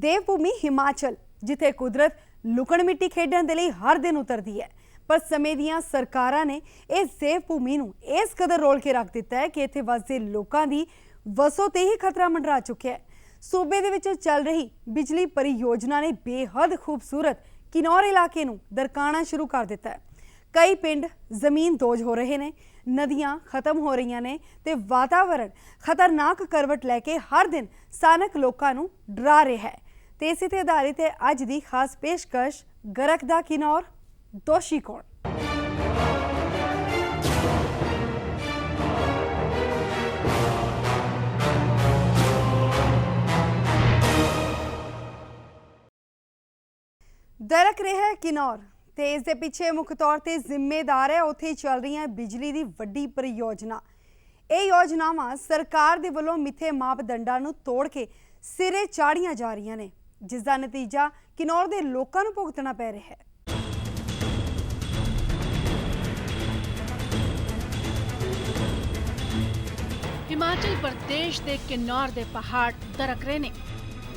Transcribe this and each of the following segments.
ਦੇਵਭੂਮੀ ਹਿਮਾਚਲ, ਜਿੱਥੇ ਕੁਦਰਤ ਲੁਕਣ ਮਿੱਟੀ ਖੇਡਣ ਦੇ ਲਈ ਹਰ ਦਿਨ ਉਤਰਦੀ ਹੈ। ਪਰ ਸਮੇਂ ਦੀਆਂ ਸਰਕਾਰਾਂ ਨੇ ਇਸ ਦੇਵਭੂਮੀ ਨੂੰ ਇਸ ਕਦਰ ਰੋਲ ਕੇ ਰੱਖ ਦਿੱਤਾ ਹੈ ਕਿ ਇੱਥੇ ਵਸਦੇ ਲੋਕਾਂ ਦੀ ਵਸੋਂ ਤੇ ਹੀ ਖਤਰਾ ਮੰਡਰਾ ਚੁੱਕਿਆ ਹੈ। सूबे दे विच चल रही बिजली परियोजना ने बेहद खूबसूरत किन्नौर इलाके नूं दरकाना शुरू कर दिता है। कई पिंड जमीन दोज हो रहे ने, नदियां खत्म हो रही ने ते वातावरण खतरनाक करवट लैके हर दिन स्थानक लोकां नूं डरा रहा है। ते इस ते आधारित है अज दी खास पेशकश गरकदा किन्नौर, दोषी कौन। दरक रहा है किन्नौर ते इस दे पिछे मुख तौर ते जिम्मेदार है उत्थे चल रही बिजली की वड्डी परियोजना। ये योजनावां सरकार दे वल्लों मिथे मापदंडां नूं तोड़ के सिरे चाड़ियां जा रही ने, जिसका नतीजा किन्नौर दे लोकां नूं भुगतना पै रहा है। हिमाचल प्रदेश दे किन्नौर दे पहाड़ दरक रहे ने।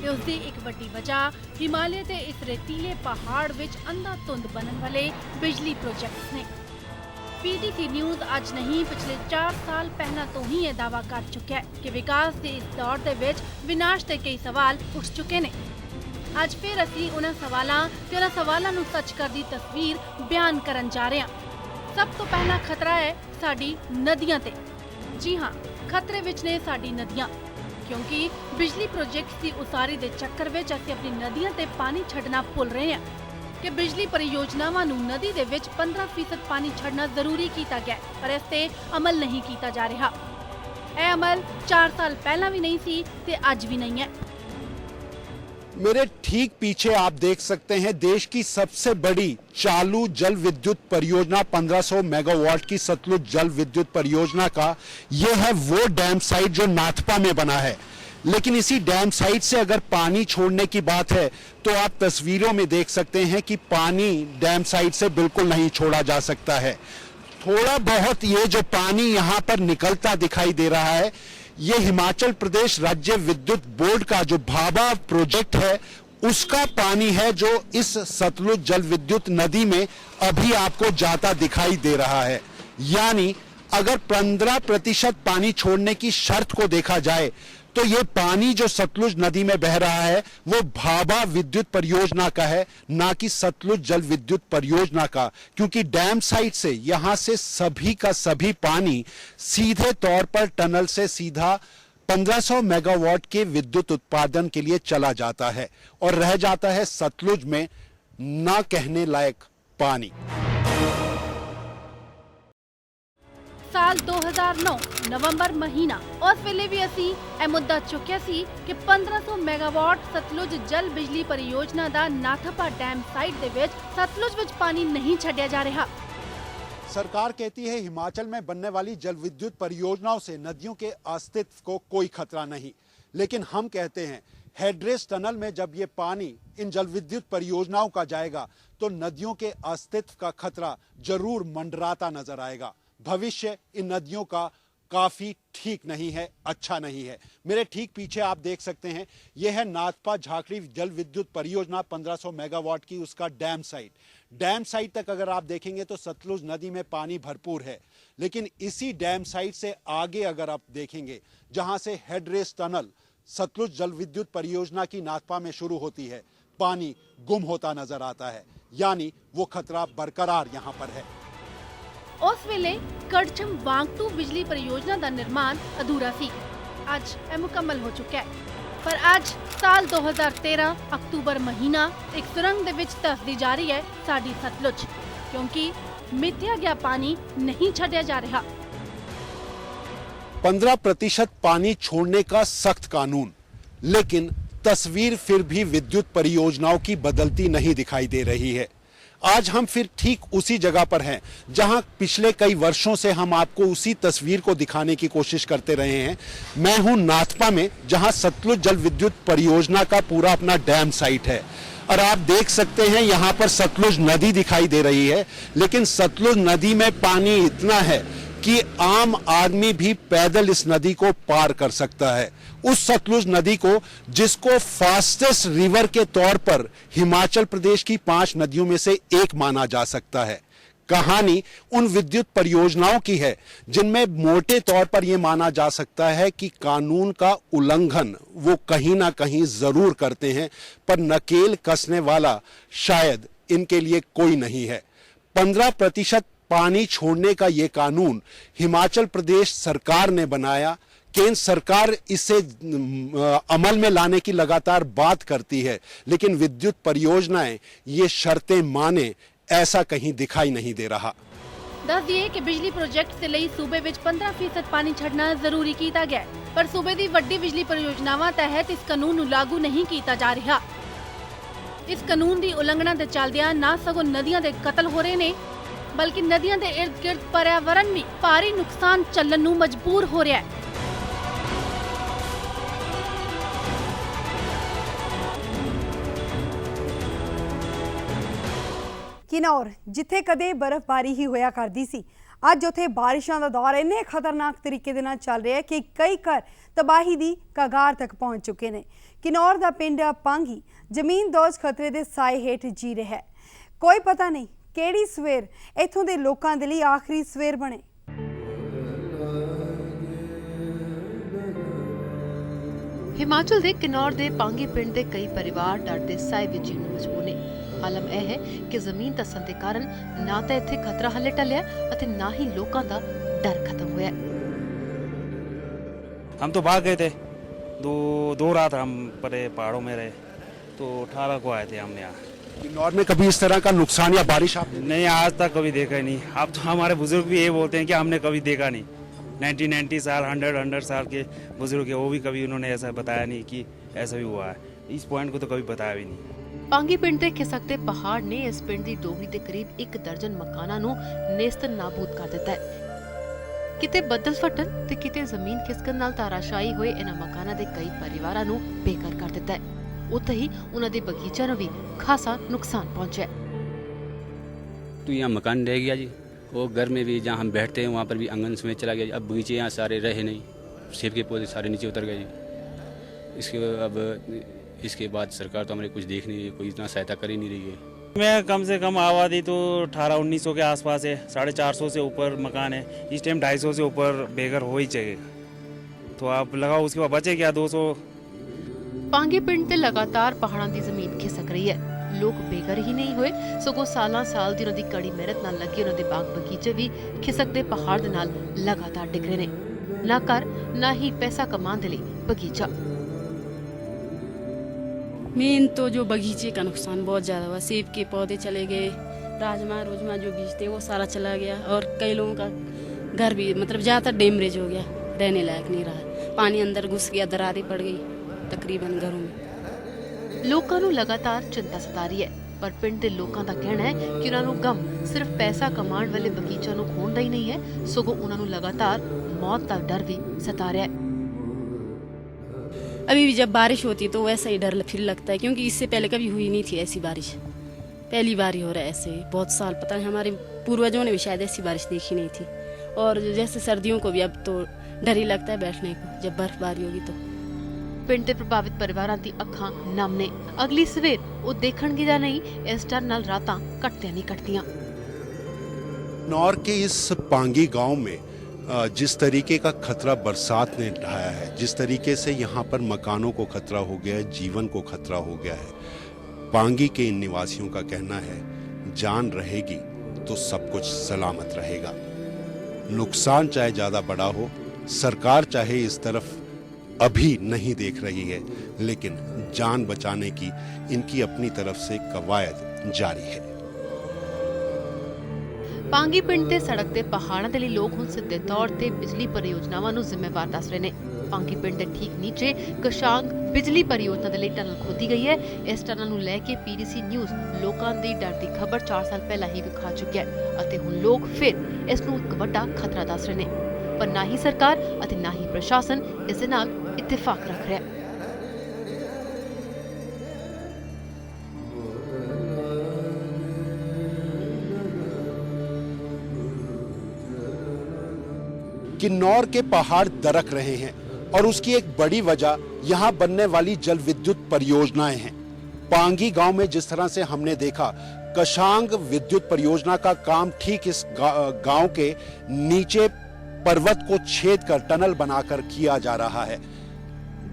उसकी एक वड्डी वजह हिमालय के इस रेतीले पहाड़ विच अंधाधुंध बनने वाले बिजली प्रोजेक्ट्स ने। PTC न्यूज़ अज नहीं पिछले 4 साल पहला तो ही यह दावा कर चुका है कि विकास के इस दौर के विच विनाश के कई सवाल उठ चुके ने। अज फिर असी उन्होंने सवालों नूं सच कर दी तस्वीर बयान करन जा रहे हैं। सब तो पहला खतरा है साडी नदियां ते। जी हाँ, खतरे विच ने साडी नदियां, क्योंकि बिजली प्रोजेक्ट्स की उसारी के चक्कर में असीं अपनी नदियां ते पानी छड्डना भुल रहे हैं कि बिजली परियोजनावां नूं नदी दे विच 15% पानी छड्डना जरूरी किया गया, पर इस ते अमल नहीं किया जा रहा। यह अमल 4 साल पहला भी नहीं सी ते अज भी नहीं है। मेरे ठीक पीछे आप देख सकते हैं देश की सबसे बड़ी चालू जल विद्युत परियोजना 1500 मेगावाट की सतलुज जल विद्युत परियोजना का यह है वो डैम साइट जो नाथपा में बना है। लेकिन इसी डैम साइट से अगर पानी छोड़ने की बात है तो आप तस्वीरों में देख सकते हैं कि पानी डैम साइट से बिल्कुल नहीं छोड़ा जा सकता है। थोड़ा बहुत ये जो पानी यहाँ पर निकलता दिखाई दे रहा है, ये हिमाचल प्रदेश राज्य विद्युत बोर्ड का जो भाभा प्रोजेक्ट है उसका पानी है, जो इस सतलुज जल विद्युत नदी में अभी आपको जाता दिखाई दे रहा है। यानी अगर 15% पानी छोड़ने की शर्त को देखा जाए तो ये पानी जो सतलुज नदी में बह रहा है वो भाभा विद्युत परियोजना का है, ना कि सतलुज जल विद्युत परियोजना का, क्योंकि डैम साइट से यहां से सभी का सभी पानी सीधे तौर पर टनल से सीधा 1500 मेगावाट के विद्युत उत्पादन के लिए चला जाता है और रह जाता है सतलुज में ना कहने लायक पानी। साल 2009 नवंबर महीना उस वेले भी असी यह मुद्दा चुकिया सी कि 1500 मेगावाट सतलुज जल बिजली परियोजना दा नाथपा डैम साइट दे विच सतलुज विच पानी नहीं छड्डिया जा रहा। सरकार कहती है हिमाचल में बनने वाली जल विद्युत परियोजनाओं से नदियों के अस्तित्व को कोई खतरा नहीं, लेकिन हम कहते हैं हेडरेस टनल में जब ये पानी इन जल विद्युत परियोजनाओं का जाएगा तो नदियों के अस्तित्व का खतरा जरूर मंडराता नजर आएगा। भविष्य इन नदियों का काफी ठीक नहीं है, अच्छा नहीं है। मेरे ठीक पीछे आप देख सकते हैं यह है नाथपा झाकड़ी जल विद्युत परियोजना 1500 मेगावाट की, उसका डैम साइट। डैम साइट तक अगर आप देखेंगे तो सतलुज नदी में पानी भरपूर है, लेकिन इसी डैम साइट से आगे अगर आप देखेंगे जहां से हेडरेस टनल सतलुज जल विद्युत परियोजना की नाथपा में शुरू होती है, पानी गुम होता नजर आता है। यानी वो खतरा बरकरार यहां पर है। उस वेले कड़छम वांगटू बिजली परियोजना का निर्माण अधूरा सी, आज यह मुकम्मल हो चुका है। पर आज साल 2013 अक्तूबर महीना एक सुरंग दे विच धसदी जा रही है साडी सतलुज, क्योंकि मिथ्या गया पानी नहीं छड्डिया जा रहा। 15% पानी छोड़ने का सख्त कानून, लेकिन तस्वीर फिर भी विद्युत परियोजनाओं की बदलती नहीं दिखाई दे रही है। आज हम फिर ठीक उसी जगह पर हैं जहां पिछले कई वर्षों से हम आपको उसी तस्वीर को दिखाने की कोशिश करते रहे हैं। मैं हूं नाथपा में, जहां सतलुज जल विद्युत परियोजना का पूरा अपना डैम साइट है और आप देख सकते हैं यहां पर सतलुज नदी दिखाई दे रही है, लेकिन सतलुज नदी में पानी इतना है कि आम आदमी भी पैदल इस नदी को पार कर सकता है। उस सतलुज नदी को, जिसको फास्टेस्ट रिवर के तौर पर हिमाचल प्रदेश की 5 नदियों में से एक माना जा सकता है। कहानी उन विद्युत परियोजनाओं की है जिनमें मोटे तौर पर यह माना जा सकता है कि कानून का उल्लंघन वो कहीं ना कहीं जरूर करते हैं, पर नकेल कसने वाला शायद इनके लिए कोई नहीं है। 15% पानी छोड़ने का यह कानून हिमाचल प्रदेश सरकार ने बनाया। केंद्र सरकार इसे अमल में लाने की लगातार बात करती है, लेकिन विद्युत परियोजनाएं ये शर्तें माने ऐसा कहीं दिखाई नहीं दे रहा। दस दिए कि बिजली प्रोजेक्ट से ਲਈ सूबे ਵਿੱਚ 15% ਪਾਣੀ ਛੱਡਣਾ ਜ਼ਰੂਰੀ ਕੀਤਾ ਗਿਆ ਹੈ, ਪਰ ਸੂਬੇ ਦੀ ਵੱਡੀ ਬਿਜਲੀ परियोजनावां तहत इस कानून ਨੂੰ ਲਾਗੂ ਨਹੀਂ ਕੀਤਾ ਜਾ ਰਿਹਾ। ਇਸ ਕਾਨੂੰਨ ਦੀ ਉਲੰਘਣਾ ਦੇ ਚੱਲਦਿਆਂ ਨਾ ਸਗੋਂ ਨਦੀਆਂ ਦੇ ਕਤਲ ਹੋ ਰਹੇ ਨੇ, ਬਲਕਿ ਨਦੀਆਂ ਦੇ ਇਰਦ-ਗਿਰਦ ਪਰਿਆਵਰਣ ਵੀ ਭਾਰੀ ਨੁਕਸਾਨ ਚੱਲਣ ਨੂੰ ਮਜਬੂਰ ਹੋ ਰਿਹਾ ਹੈ। ਕਿਨੌਰ, ਜਿੱਥੇ ਕਦੇ ਬਰਫ਼ਬਾਰੀ ਹੀ ਹੋਇਆ ਕਰਦੀ ਸੀ, ਅੱਜ ਉੱਥੇ ਬਾਰਿਸ਼ਾਂ ਦਾ ਦੌਰ ਇੰਨੇ ਖਤਰਨਾਕ ਤਰੀਕੇ ਦੇ ਨਾਲ ਚੱਲ ਰਿਹਾ ਹੈ ਕਿ ਕਈ ਘਰ ਤਬਾਹੀ ਦੀ ਕਗਾਰ ਤੱਕ ਪਹੁੰਚ ਚੁੱਕੇ ਨੇ। ਕਿਨੌਰ ਦਾ ਪਿੰਡ ਪਾਂਗੀ ਜ਼ਮੀਨ ਦੋਜ਼ ਖਤਰੇ ਦੇ ਸਾਏ ਹੇਠ ਜੀ ਰਿਹਾ ਹੈ। ਕੋਈ ਪਤਾ ਨਹੀਂ ਕਿਹੜੀ ਸਵੇਰ ਇੱਥੋਂ ਦੇ ਲੋਕਾਂ ਦੇ ਲਈ ਆਖਰੀ ਸਵੇਰ ਬਣੇ। हिमाचल के किन्नौर के पांगी पिंड के कई परिवार डर के साए विच जीण नूं मजबूर ने। आलम यह है कि जमीन धसन के कारण ना तो इत्थे खतरा हले टलिया अते ना ही लोकां दा डर खत्म होया। हम तो भाग गए थे, दो रात हम परे पहाड़ों में रहे, तो 18 को आए थे हम यहाँ। किन्नौर में कभी इस तरह का नुकसान या बारिश आपने? नहीं, आज तक कभी देखा ही नहीं। अब तो हमारे बुजुर्ग भी ये बोलते हैं कि हमने कभी देखा नहीं। 90 साल 100 साल के बुजुर्ग है, वो भी कभी उन्होंने ऐसा बताया नहीं कि ऐसा भी हुआ है। इस पॉइंट को तो कभी बताया भी नहीं। पांगी पिंड के खिसकते पहाड़ ने इस पिंड की डोगरी के करीब 1 दर्जन मकानां नूं नेस्त नाबूद कर दिता है। किते बदल फटन ते किते जमीन खिसकन नाल ताराशाही होए इन्हां मकानां दे कई परिवारां नूं बेघर कर दिता है। उत्थे ही उन्हां दे बगीचिਆਂ ਨੂੰ भी खासा नुकसान पहुंचा है। तो यहाँ मकान रह गया जी, वो घर में भी जहाँ हम बैठते हैं वहाँ पर भी आंगन में चला गया जी। अब बगीचे यहाँ सारे रहे नहीं, सेब के पौधे सारे नीचे उतर गए जी। इसके बाद सरकार तो हमारे कुछ देख नहीं रही है, कोई इतना सहायता कर ही नहीं रही है। मैं कम से कम आबादी तो 1800-1900 के आसपास है, 450 से ऊपर मकान है। इस टाइम 250 से ऊपर बेघर हो ही चाहिए, तो आप लगाओ उसके बाद बचे क्या 200। पांगी पिंड ते लगातार पहाड़ां दी जमीन खिसक रही है। लोग बेघर ही नहीं हुए, सगों सालां साल दी उन्हां दी कड़ी मेहनत नाल लगे उन्हां दे बाग बगीचे भी खिसकदे पहाड़ दे नाल लगातार डिग रहे ने। ना कर ना ही पैसा कमाने दे लई बगीचा। मेन तो जो बगीचे का नुकसान बहुत ज़्यादा हुआ। सेब के पौधे चले गए, राजमा रोजमा जो बीजते वो सारा चला गया, और कई लोगों का घर भी मतलब ज़्यादातर डैमेज हो गया, रहने लायक नहीं रहा। पानी अंदर घुस गया, दरारें पड़ गई तकरीबन घरों में। लोकां नूं लगातार चिंता सता रही है, पर पिंड दे लोकां दा कहना है कि उन्हां नूं गम सिर्फ पैसा कमाण वाले बगीचा नूं खोण दा ही नहीं है, सगों उन्हां नूं लगातार मौत दा डर भी सता रहा है। अभी भी जब बारिश होती तो वैसा ही डर फिर लगता है, क्योंकि इससे पहले कभी हुई नहीं थी ऐसी बारिश। पहली बार ही हो रहा है ऐसे, बहुत साल पता नहीं हमारे पूर्वजों ने भी शायद ऐसी बारिश देखी नहीं थी। और जैसे सर्दियों को भी अब तो डर ही लगता है बैठने को जब बर्फबारी होगी तो। पिंड के प्रभावित परिवारां दी अखां नम ने। अगली सवेर वो देखणगे जां नहीं, इस डर नाल रातां कटदियां नहीं कटदियां। किन्नौर के इस पांगी गांव में जिस तरीके का खतरा बरसात ने ढाया है, जिस तरीके से यहाँ पर मकानों को खतरा हो गया है, जीवन को खतरा हो गया है, पांगी के इन निवासियों का कहना है जान रहेगी तो सब कुछ सलामत रहेगा। नुकसान चाहे ज़्यादा बड़ा हो, सरकार चाहे इस तरफ अभी नहीं देख रही है, लेकिन जान बचाने की इनकी अपनी तरफ से कवायद जारी है। पांगी पिंड ते सड़क ते पहाड़ां दे लई लोग हुण सिद्धे तौर ते बिजली परियोजनावां नूं जिम्मेवार दस रहे ने। पांगी पिंड दे ठीक नीचे कशांग बिजली परियोजना दे लई टनल खोदी गई है। इस टनल नूं लैके पीडीसी न्यूज़ लोकां दी डर दी खबर 4 साल पहला ही विखा चुक्या है अते हुण लोग फिर इस नूं इक वड्डा खतरा दस रहे ने। पर ना ही सरकार अते ना ही प्रशासन इस दे नाल इत्तेफाक रख रहा है। किन्नौर के पहाड़ दरक रहे हैं और उसकी एक बड़ी वजह यहाँ बनने वाली जल विद्युत परियोजनाएं हैं। पांगी गांव में जिस तरह से हमने देखा, कशांग विद्युत परियोजना का काम ठीक इस गांव के नीचे पर्वत को छेद कर टनल बनाकर किया जा रहा है।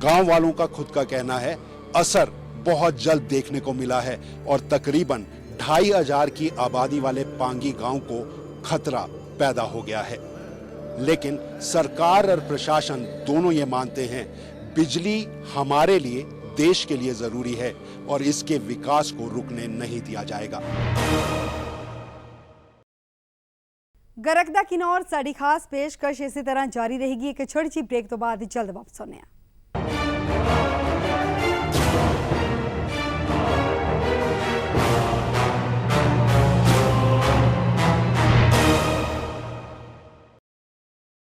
गांव वालों का खुद का कहना है असर बहुत जल्द देखने को मिला है और तकरीबन 2500 की आबादी वाले पांगी गांव को खतरा पैदा हो गया है। लेकिन सरकार और प्रशासन दोनों ये मानते हैं बिजली हमारे लिए, देश के लिए जरूरी है और इसके विकास को रुकने नहीं दिया जाएगा। गरकदा किन्नौर साड़ी खास पेशकश इसी तरह जारी रहेगी। एक छोटी सी ब्रेक तो बाद जल्द वापस होने हैं।